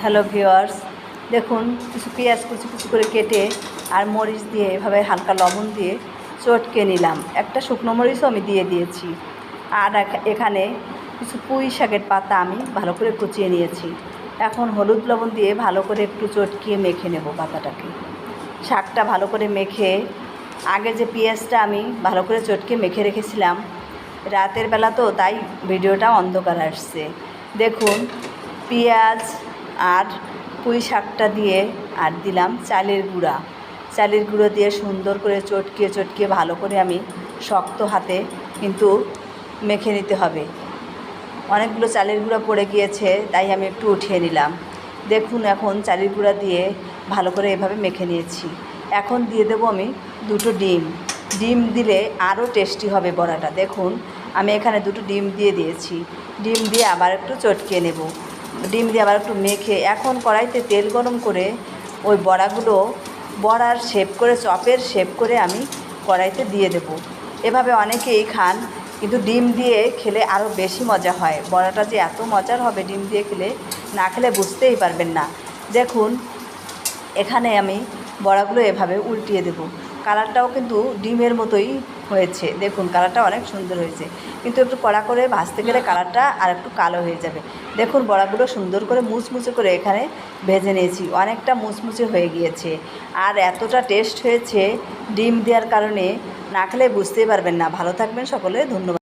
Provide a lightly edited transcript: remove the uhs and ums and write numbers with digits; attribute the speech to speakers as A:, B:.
A: Hello viewers, দেখুন কিছু পেঁয়াজ কুচি কুচি করে কেটে আর মরিচ দিয়ে এভাবে হালকা লবণ দিয়ে চটকে নিলাম। একটা শুকনো মরিচও আমি দিয়ে দিয়েছি। আর এখানে কিছু পুঁই শাকের পাতা আমি ভালো করে কুচিয়ে নিয়েছি। এখন হলুদ লবণ দিয়ে ভালো করে একটু চটকিয়ে মেখে নেব পাতাটাকে। শাকটা ভালো করে মেখে আগে যে পেঁয়াজটা আমি ভালো করে চটকে মেখে রেখেছিলাম, রাতের বেলা তো তাই ভিডিওটা অন্ধকার আসছে। দেখুন পেঁয়াজ আর পুঁই শাকটা দিয়ে আর দিলাম চালের গুঁড়ো দিয়ে সুন্দর করে চটকিয়ে চটকিয়ে ভালো করে আমি শক্ত হাতে কিন্তু মেখে নিতে হবে। অনেকগুলো চালের গুঁড়া পড়ে গিয়েছে, তাই আমি একটু উঠিয়ে নিলাম। দেখুন এখন চালের গুঁড়া দিয়ে ভালো করে এভাবে মেখে নিয়েছি। এখন দিয়ে দেবো আমি দুটো ডিম দিলে আরও টেস্টি হবে বড়াটা। দেখুন আমি এখানে দুটো ডিম দিয়ে দিয়েছি। ডিম দিয়ে আবার একটু চটকে নেব। ডিম দিয়ে আবার একটু মেখে এখন কড়াইতে তেল গরম করে ওই বড়ার শেপ করে, চপের শেপ করে আমি কড়াইতে দিয়ে দেব। এভাবে অনেকেই খান, কিন্তু ডিম দিয়ে খেলে আরও বেশি মজা হয়। বড়াটা যে এত মজার হবে ডিম দিয়ে খেলে, না খেলে বুঝতেই পারবেন না। দেখুন এখানে আমি বড়াগুলো এভাবে উল্টিয়ে দেব। কালারটাও কিন্তু ডিমের মতোই হয়েছে। দেখুন কালারটা অনেক সুন্দর হয়েছে, কিন্তু একটু কড়া করে ভাজতে গেলে কালারটা আর একটু কালো হয়ে যাবে। দেখুন বড়াগুলো সুন্দর করে মুচমুচে করে এখানে ভেজে নিয়েছি, অনেকটা মুচমুচে হয়ে গিয়েছে। আর এতটা টেস্ট হয়েছে ডিম দেওয়ার কারণে, না খেলে বুঝতেই পারবেন না। ভালো থাকবেন সকলে, ধন্যবাদ।